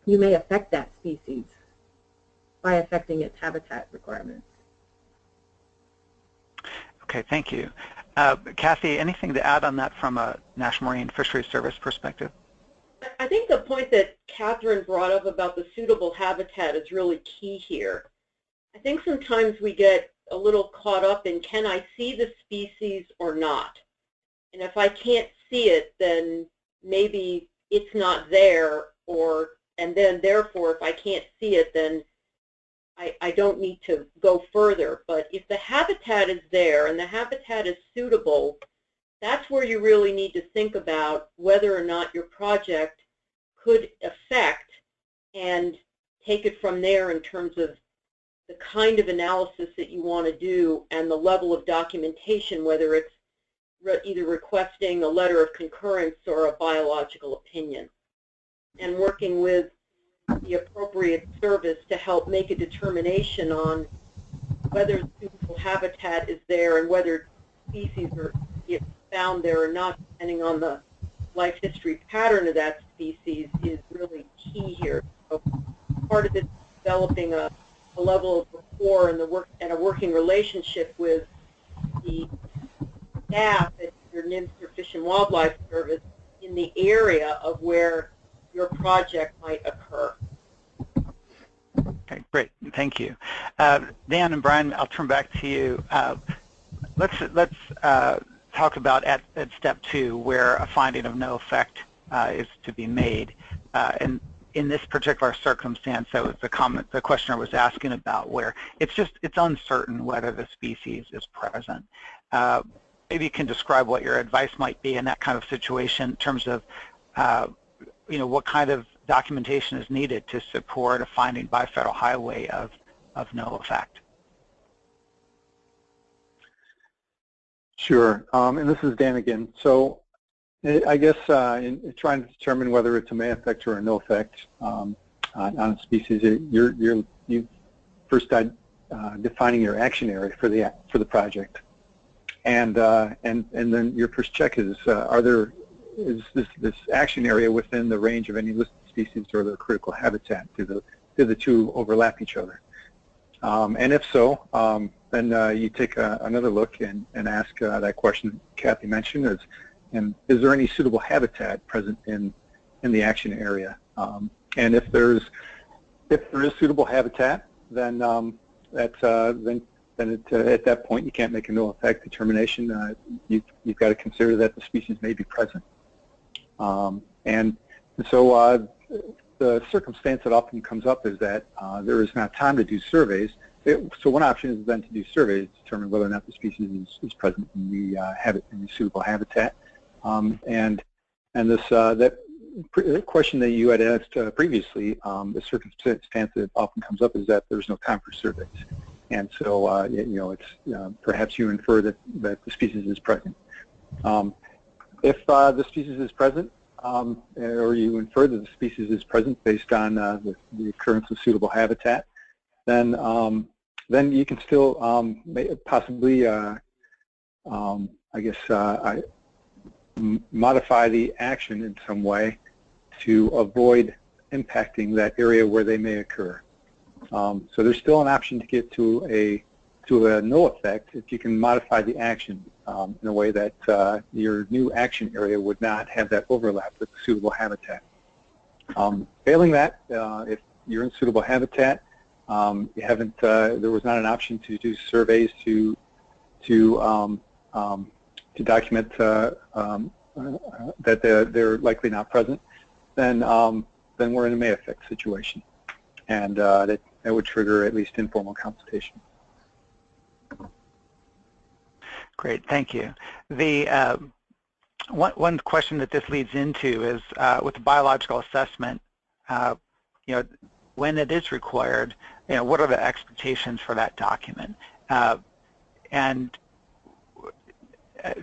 you may affect that species by affecting its habitat requirements. Okay, thank you. Kathy, anything to add on that from a National Marine Fisheries Service perspective? I think the point that Catherine brought up about the suitable habitat is really key here. I think sometimes we get a little caught up in, can I see the species or not? And if I can't see it, then maybe it's not there, and then therefore if I can't see it, then I don't need to go further. But if the habitat is there and the habitat is suitable, that's where you really need to think about whether or not your project could affect and take it from there in terms of the kind of analysis that you want to do and the level of documentation, whether it's either requesting a letter of concurrence or a biological opinion, and working with the appropriate service to help make a determination on whether suitable habitat is there and whether species are found there or not, depending on the life history pattern of that species, is really key here. So part of it is developing a level of rapport and a working relationship with the staff at your NMFS or Fish and Wildlife Service in the area of where your project might occur. Okay, great, thank you. Dan and Brian, I'll turn back to you. Let's talk about at step 2 where a finding of no effect is to be made. And in this particular circumstance, that was the comment the questioner was asking about, where it's uncertain whether the species is present. Maybe you can describe what your advice might be in that kind of situation in terms of what kind of documentation is needed to support a finding by Federal Highway of no effect. Sure, and this is Dan again. So I guess in trying to determine whether it's a may effect or a no effect on a species, you first defining your action area for the project, and then your first check is is this action area within the range of any listed species or their critical habitat? Do the two overlap each other? And if so, then you take another look and ask that question Kathy mentioned, is there any suitable habitat present in the action area? And if there is suitable habitat, then at that point you can't make a no effect determination. You've got to consider that the species may be present. And so the circumstance that often comes up is that there is not time to do surveys. So one option is then to do surveys to determine whether or not the species is present in the suitable habitat. And this that question that you had asked previously, the circumstance that often comes up is that there's no time for surveys, and so it's perhaps you infer that the species is present. If the species is present, or you infer that the species is present based on the occurrence of suitable habitat, then you can still possibly, I guess, modify the action in some way to avoid impacting that area where they may occur. So there's still an option to get to to a no effect if you can modify the action in a way that your new action area would not have that overlap with suitable habitat. Failing that, if you're in suitable habitat, you haven't. There was not an option to do surveys to document that they're likely not present. Then we're in a may affect situation, and that would trigger at least informal consultation. Great, thank you. The one question that this leads into is with the biological assessment, when it is required, what are the expectations for that document? And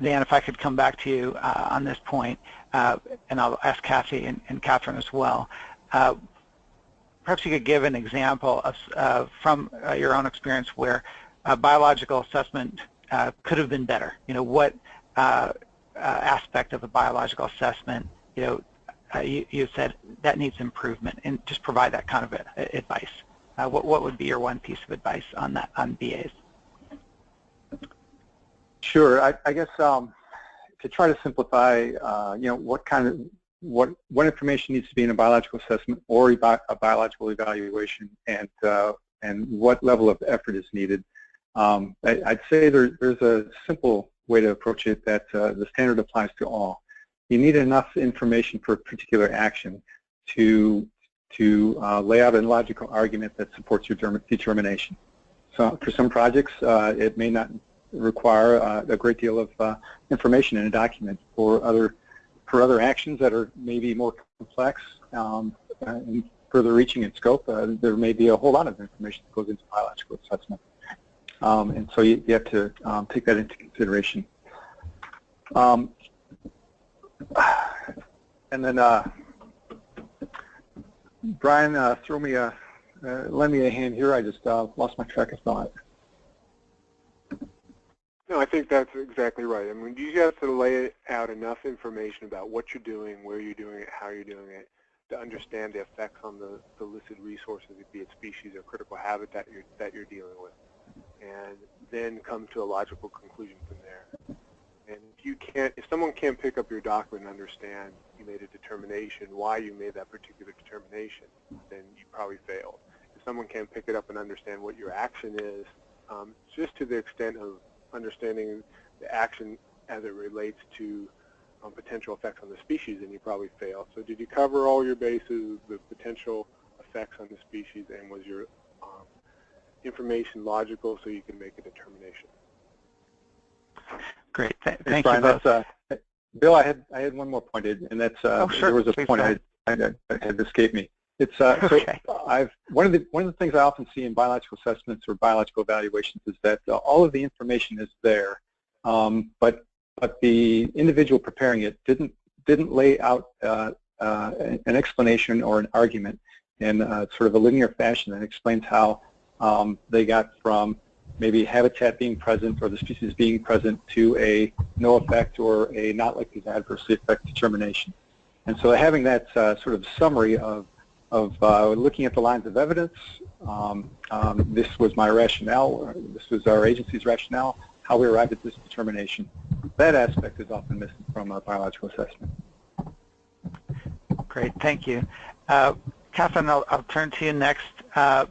Dan, if I could come back to you on this point, and I'll ask Kathy and Catherine as well. Perhaps you could give an example of from your own experience where a biological assessment could have been better. What aspect of a biological assessment, you said that needs improvement, and just provide that kind of advice. What would be your one piece of advice on that, on BAs? Sure. I guess to try to simplify, what information needs to be in a biological assessment or a biological evaluation, and what level of effort is needed. I'd say there's a simple way to approach it that the standard applies to all. You need enough information for a particular action to lay out a logical argument that supports your determination. So for some projects, it may not require a great deal of information in a document. For other actions that are maybe more complex and further reaching in scope, there may be a whole lot of information that goes into biological assessment. And so you have to take that into consideration. And then Brian, lend me a hand here. I just lost my track of thought. No, I think that's exactly right. I mean, you have to lay out enough information about what you're doing, where you're doing it, how you're doing it, to understand the effects on the listed resources, be it species or critical habitat that you're dealing with, and then come to a logical conclusion from there. And if someone can't pick up your document and understand you made a determination, why you made that particular determination, then you probably failed. If someone can't pick it up and understand what your action is, just to the extent of understanding the action as it relates to potential effects on the species, then you probably failed. So did you cover all your bases, the potential effects on the species, and was your information logical so you can make a determination? Great, thank Brian, you both. Bill, I had one more point, and that's sure. There was a point that had escaped me. It's okay. So one of the things I often see in biological assessments or biological evaluations is that all of the information is there, but the individual preparing it didn't lay out an explanation or an argument in sort of a linear fashion that explains how they got from maybe habitat being present or the species being present to a no effect or a not likely to adversely affect determination. And so having that sort of summary of looking at the lines of evidence, this was my rationale, this was our agency's rationale, how we arrived at this determination. That aspect is often missing from a biological assessment. Great, thank you. Catherine, I'll turn to you next.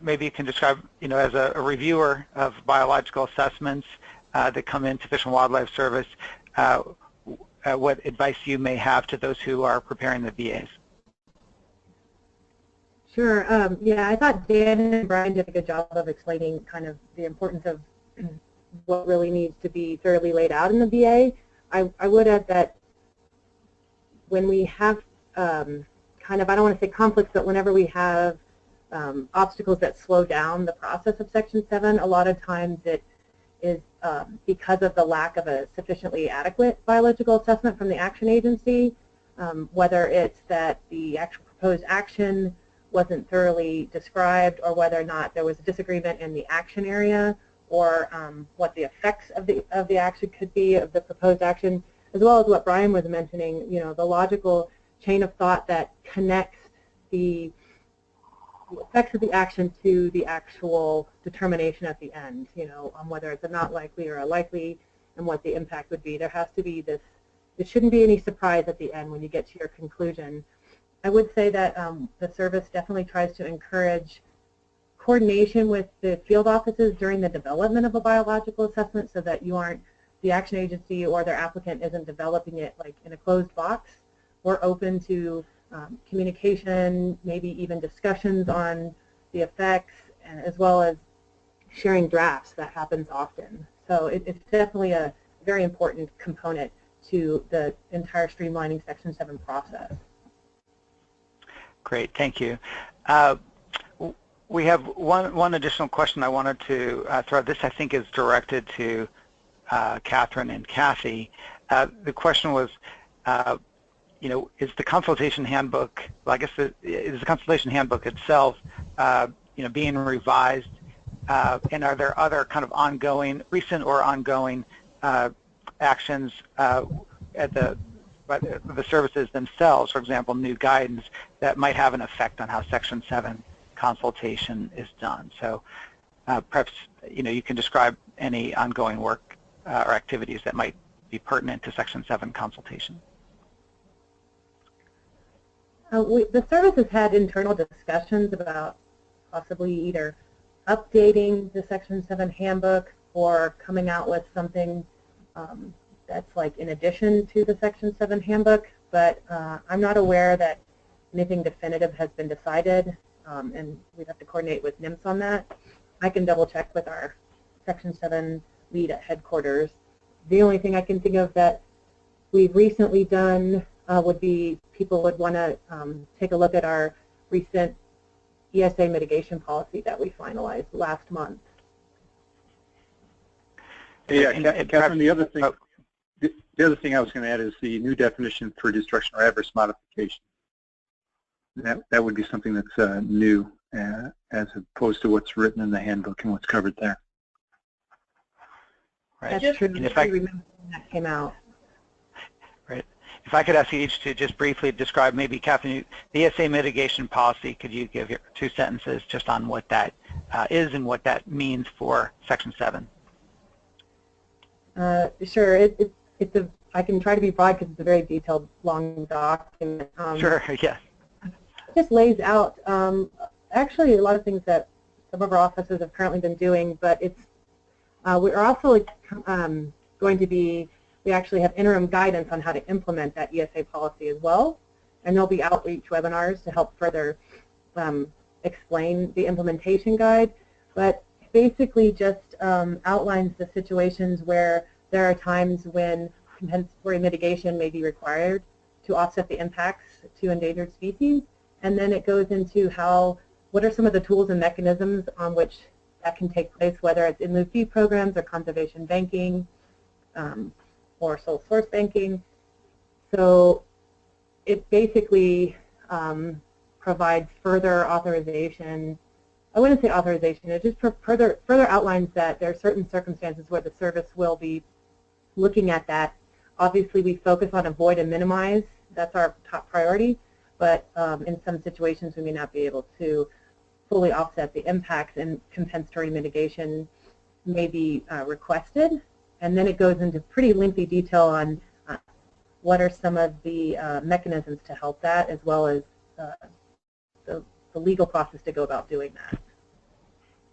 Maybe you can describe, as a reviewer of biological assessments that come into Fish and Wildlife Service, what advice you may have to those who are preparing the BAs. Sure. Yeah, I thought Dan and Brian did a good job of explaining kind of the importance of what really needs to be thoroughly laid out in the BA. I would add that when we have kind of, I don't want to say conflicts, but whenever we have obstacles that slow down the process of Section 7, a lot of times it is because of the lack of a sufficiently adequate biological assessment from the action agency, whether it's that the actual proposed action wasn't thoroughly described, or whether or not there was a disagreement in the action area, or what the effects of the action could be, of the proposed action, as well as what Brian was mentioning, the logical chain of thought that connects the effects of the action to the actual determination at the end, on whether it's a not likely or a likely and what the impact would be. There has to be this, there shouldn't be any surprise at the end when you get to your conclusion. I would say that the service definitely tries to encourage coordination with the field offices during the development of a biological assessment so that you aren't, the action agency or their applicant isn't developing it like in a closed box. We're open to communication, maybe even discussions on the effects, and as well as sharing drafts. That happens often. So it's definitely a very important component to the entire streamlining Section 7 process. Great, thank you. We have one additional question I wanted to throw. This I think is directed to Catherine and Kathy. The question was, is the consultation handbook, well, I guess is the consultation handbook itself, being revised, and are there other kind of ongoing, recent or ongoing actions at the services themselves, for example, new guidance that might have an effect on how Section 7 consultation is done? So perhaps, you can describe any ongoing work or activities that might be pertinent to Section 7 consultation. The service has had internal discussions about possibly either updating the Section 7 handbook or coming out with something that's like in addition to the Section 7 handbook, but I'm not aware that anything definitive has been decided, and we'd have to coordinate with NIMS on that. I can double check with our Section 7 lead at headquarters. The only thing I can think of that we've recently done would be people would want to take a look at our recent ESA mitigation policy that we finalized last month. Yeah, Catherine, the other thing I was going to add is the new definition for destruction or adverse modification. That would be something that's new as opposed to what's written in the handbook and what's covered there. Right. That's true. I remember when that came out. Right. If I could ask you each to just briefly describe, maybe Catherine, the ESA mitigation policy, could you give your 2 sentences just on what that is and what that means for Section 7? Sure. I can try to be broad because it's a very detailed, long document. Sure, yes. It just lays out actually a lot of things that some of our offices have currently been doing, but it's we're also going to be, we actually have interim guidance on how to implement that ESA policy as well, and there'll be outreach webinars to help further explain the implementation guide, but basically just outlines the situations where there are times when compensatory mitigation may be required to offset the impacts to endangered species, and then it goes into what are some of the tools and mechanisms on which that can take place, whether it's in lieu fee programs or conservation banking or sole source banking. So it basically provides further authorization. I wouldn't say authorization, it just further outlines that there are certain circumstances where the service will be looking at that. Obviously we focus on avoid and minimize, that's our top priority, but in some situations we may not be able to fully offset the impacts, and compensatory mitigation may be requested. And then it goes into pretty lengthy detail on what are some of the mechanisms to help that, as well as the legal process to go about doing that.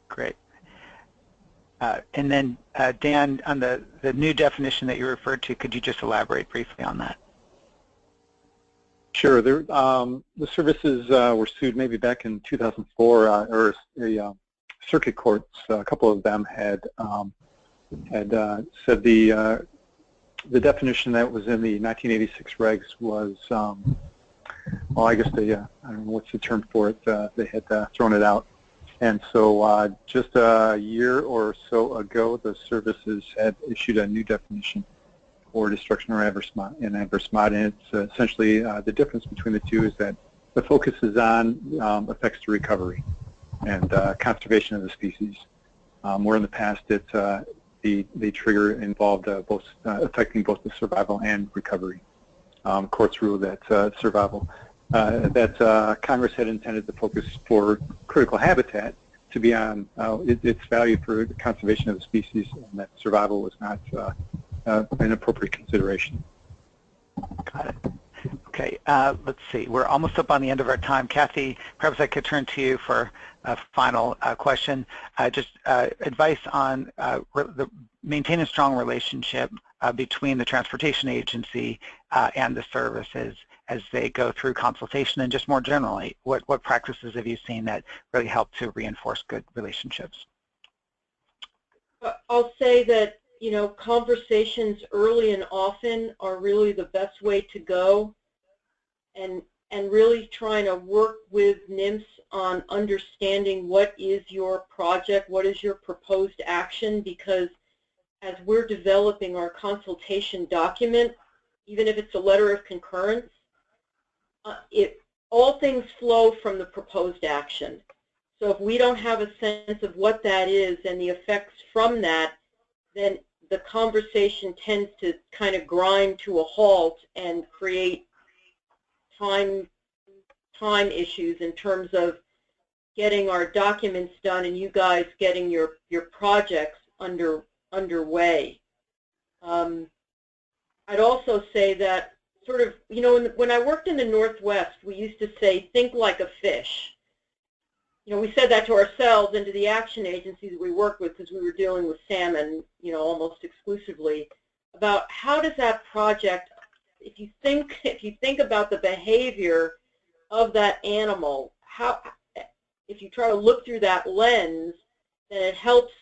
Great. And then Dan, on the new definition that you referred to, could you just elaborate briefly on that? Sure. The services were sued maybe back in 2004, or circuit courts. A couple of them had said the definition that was in the 1986 regs was, well, I guess I don't know what's the term for it. They had thrown it out, and so just a year or so ago, the services had issued a new definition or destruction or adverse mod, and it's essentially the difference between the two is that the focus is on effects to recovery and conservation of the species. Where in the past the trigger involved affecting both the survival and recovery. Courts ruled that survival. that Congress had intended the focus for critical habitat to be on its value for the conservation of the species, and that survival was not an appropriate consideration. Got it. Okay, let's see. We're almost up on the end of our time. Kathy, perhaps I could turn to you for a final question. Just advice on maintaining a strong relationship between the transportation agency and the services as they go through consultation, and just more generally, what practices have you seen that really help to reinforce good relationships? I'll say that, you know, conversations early and often are really the best way to go, and really trying to work with NMFS on understanding what is your project, what is your proposed action, because as we're developing our consultation document, even if it's a letter of concurrence, all things flow from the proposed action. So if we don't have a sense of what that is and the effects from that, then the conversation tends to kind of grind to a halt and create time issues in terms of getting our documents done and you guys getting your projects underway. I'd also say that sort of, you know, when I worked in the Northwest, we used to say, think like a fish. You know, we said that to ourselves and to the action agencies that we worked with, because we were dealing with salmon, you know, almost exclusively, about how does that project, if you think about the behavior of that animal, how, if you try to look through that lens, then it helps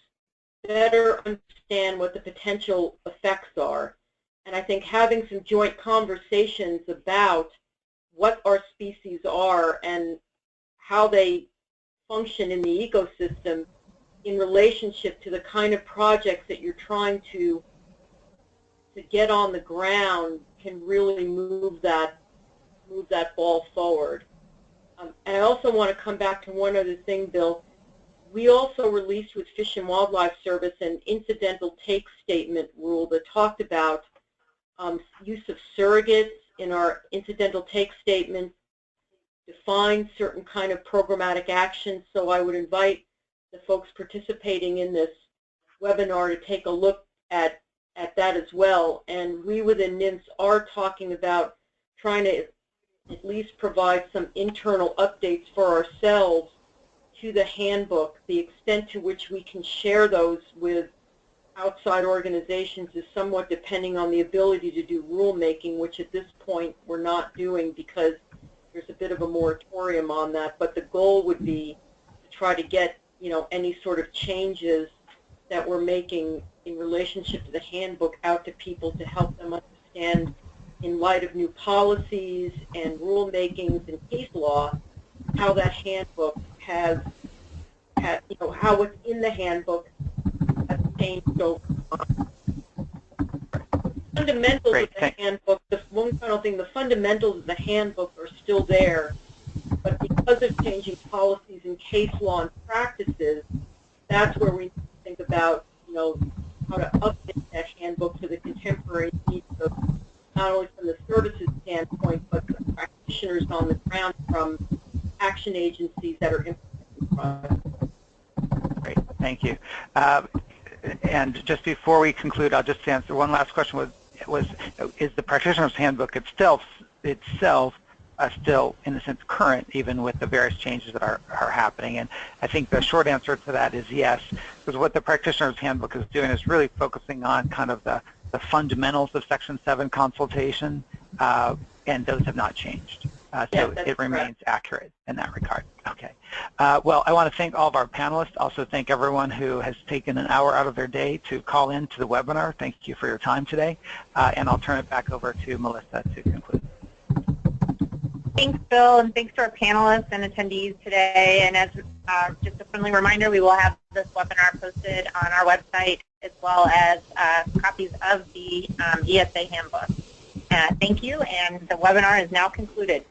better understand what the potential effects are. And I think having some joint conversations about what our species are and how they function in the ecosystem in relationship to the kind of projects that you're trying to get on the ground can really move that ball forward. And I also want to come back to one other thing, Bill. We also released with Fish and Wildlife Service an incidental take statement rule that talked about use of surrogates in our incidental take statements, define certain kind of programmatic actions. So I would invite the folks participating in this webinar to take a look at that as well. And we within NMFS are talking about trying to at least provide some internal updates for ourselves to the handbook. The extent to which we can share those with outside organizations is somewhat depending on the ability to do rulemaking, which at this point we're not doing because there's a bit of a moratorium on that. But the goal would be to try to get, you know, any sort of changes that we're making in relationship to the handbook out to people to help them understand, in light of new policies and rulemakings and case law, how that handbook has you know, how what's in the handbook has changed over time. Fundamentals of the handbook, the one final thing, the fundamentals of the handbook are still there, but because of changing policies and case law and practices, that's where we think about, you know, how to update that handbook to the contemporary needs of not only from the services standpoint, but the practitioners on the ground from action agencies that are implementing projects. Great, thank you. And just before we conclude, I'll just answer one last question. Is the practitioner's handbook itself still, in a sense, current, even with the various changes that are happening? And I think the short answer to that is yes, because what the practitioner's handbook is doing is really focusing on kind of the fundamentals of Section 7 consultation, and those have not changed. So it remains accurate in that regard. Okay. Well, I want to thank all of our panelists. Also thank everyone who has taken an hour out of their day to call in to the webinar. Thank you for your time today. And I'll turn it back over to Melissa to conclude. Thanks, Bill, and thanks to our panelists and attendees today. And as just a friendly reminder, we will have this webinar posted on our website as well as copies of the ESA handbook. Thank you, and the webinar is now concluded.